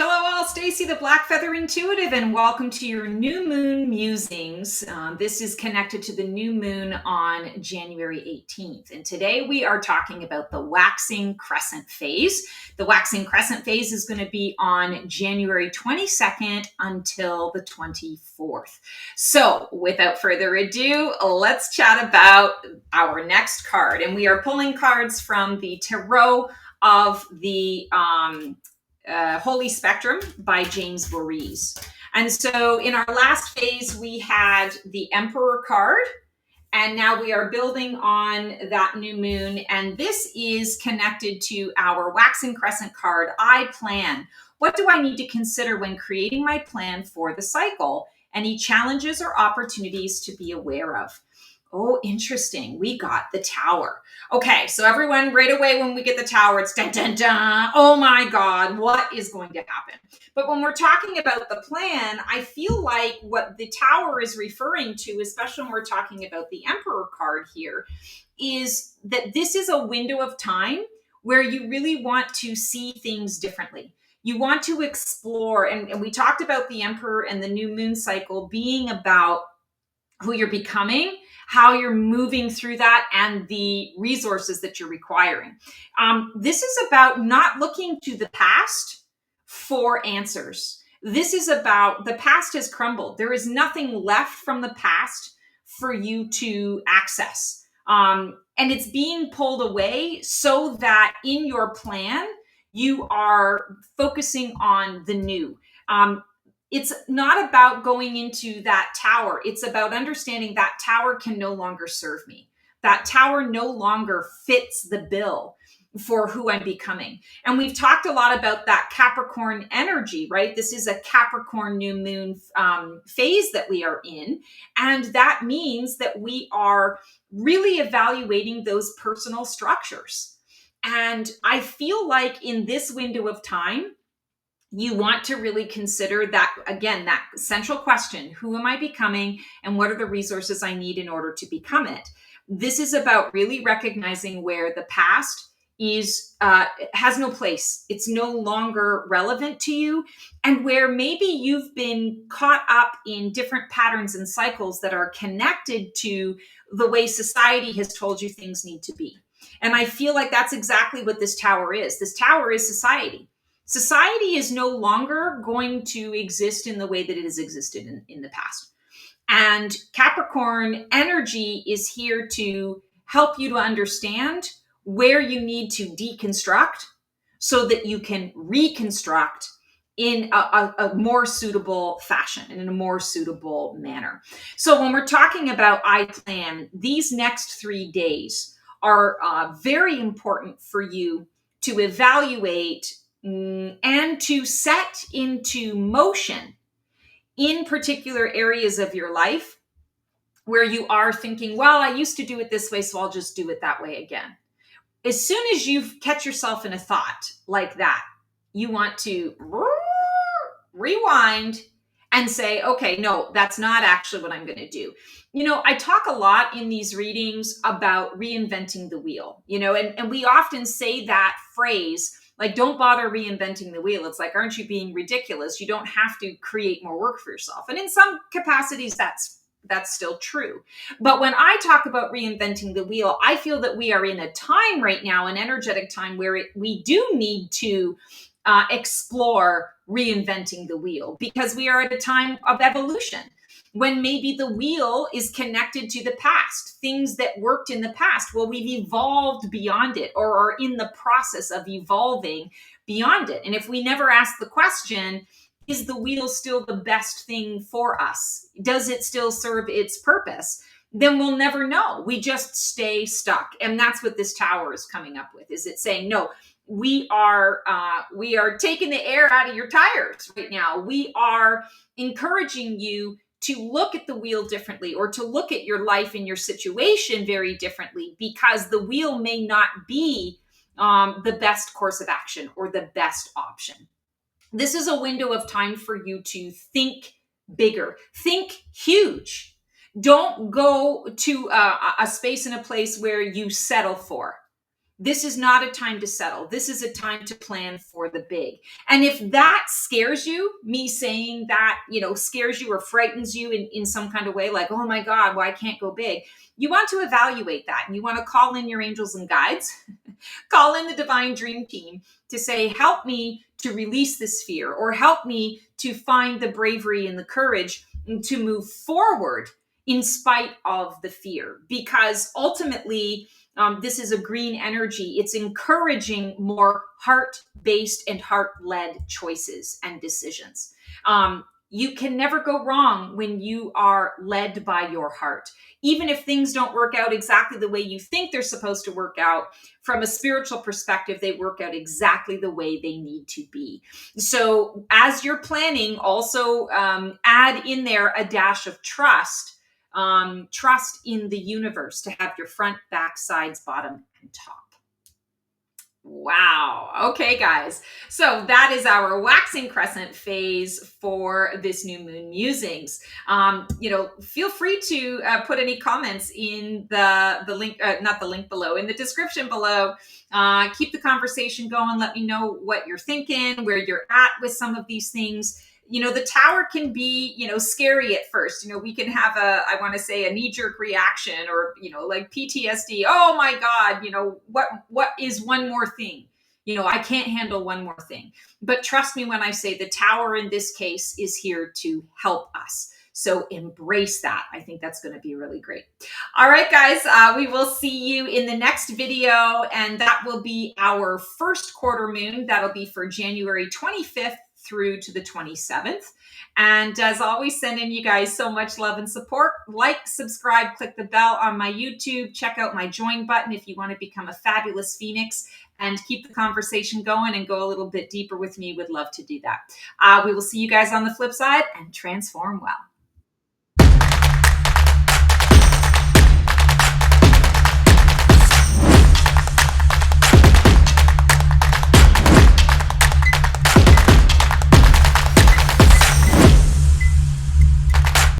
Hello all, Stacy the Black Feather Intuitive, and welcome to your new moon musings. This is connected to the new moon on January 18th. And today we are talking about the waxing crescent phase. The waxing crescent phase is going to be on January 22nd until the 24th. So without further ado, let's chat about our next card. And we are pulling cards from the Tarot of the Holy Spectrum by James Voorhees. And so in our last phase, we had the Emperor card, and now we are building on that new moon. And this is connected to our waxing crescent card, I plan. What do I need to consider when creating my plan for the cycle? Any challenges or opportunities to be aware of? Oh, interesting. We got the Tower. Okay, so everyone, right away when we get the Tower, it's dun, dun, dun. Oh my God, what is going to happen? But when we're talking about the plan, I feel like what the Tower is referring to, especially when we're talking about the Emperor card here, is that this is a window of time where you really want to see things differently. You want to explore, and we talked about the Emperor and the new moon cycle being about who you're becoming, how you're moving through that, and the resources that you're requiring. This is about not looking to the past for answers. This is about the past has crumbled. There is nothing left from the past for you to access. And it's being pulled away so that in your plan, you are focusing on the new. It's not about going into that tower. It's about understanding that tower can no longer serve me. That tower no longer fits the bill for who I'm becoming. And we've talked a lot about that Capricorn energy, right? This is a Capricorn new moon phase that we are in. And that means that we are really evaluating those personal structures. And I feel like in this window of time, you want to really consider that, again, that central question, who am I becoming and what are the resources I need in order to become it? This is about really recognizing where the past is has no place. It's no longer relevant to you, and where maybe you've been caught up in different patterns and cycles that are connected to the way society has told you things need to be. And I feel like that's exactly what this tower is. This tower is society. Society is no longer going to exist in the way that it has existed in the past. And Capricorn energy is here to help you to understand where you need to deconstruct so that you can reconstruct in a more suitable fashion and in a more suitable manner. So when we're talking about I plan, these next 3 days are very important for you to evaluate and to set into motion in particular areas of your life where you are thinking, well, I used to do it this way, so I'll just do it that way again. As soon as you catch yourself in a thought like that, you want to rewind and say, okay, no, that's not actually what I'm going to do. You know, I talk a lot in these readings about reinventing the wheel, you know, and we often say that phrase, like, don't bother reinventing the wheel. It's like, aren't you being ridiculous? You don't have to create more work for yourself. And in some capacities, that's still true. But when I talk about reinventing the wheel, I feel that we are in a time right now, an energetic time, where we do need to explore reinventing the wheel, because we are at a time of evolution when maybe the wheel is connected to the past, things that worked in the past. Well, we've evolved beyond it, or are in the process of evolving beyond it. And if we never ask the question, is the wheel still the best thing for us? Does it still serve its purpose? Then we'll never know. We just stay stuck. And that's what this tower is coming up with. Is it saying, no, we are taking the air out of your tires right now. We are encouraging you to look at the wheel differently, or to look at your life and your situation very differently, because the wheel may not be the best course of action or the best option. This is a window of time for you to think bigger, think huge. Don't go to a space and a place where you settle for. This is not a time to settle. This is a time to plan for the big. And if that scares you, me saying that, scares you or frightens you in some kind of way, like, oh my God, well, I can't go big. You want to evaluate that, and you want to call in your angels and guides, call in the divine dream team to say, help me to release this fear, or help me to find the bravery and the courage to move forward in spite of the fear. Because ultimately, this is a green energy. It's encouraging more heart-based and heart-led choices and decisions. You can never go wrong when you are led by your heart. Even if things don't work out exactly the way you think they're supposed to work out, from a spiritual perspective, they work out exactly the way they need to be. So as you're planning, also add in there a dash of trust. Trust in the universe to have your front, back, sides, bottom, and top. Wow. Okay, guys. So that is our waxing crescent phase for this new moon musings. Feel free to put any comments in the link, not the link below, in the description below. Keep the conversation going. Let me know what you're thinking, where you're at with some of these things. The tower can be, scary at first. We can have I want to say, a knee-jerk reaction, or, like PTSD. Oh my God, what is one more thing? I can't handle one more thing. But trust me when I say the tower in this case is here to help us. So embrace that. I think that's going to be really great. All right, guys, we will see you in the next video. And that will be our first quarter moon. That'll be for January 25th through to the 27th. And as always, sending you guys so much love and support. Like, subscribe, click the bell on my YouTube. Check out my join button if you want to become a fabulous Phoenix and keep the conversation going and go a little bit deeper with me. Would love to do that. We will see you guys on the flip side, and transform well.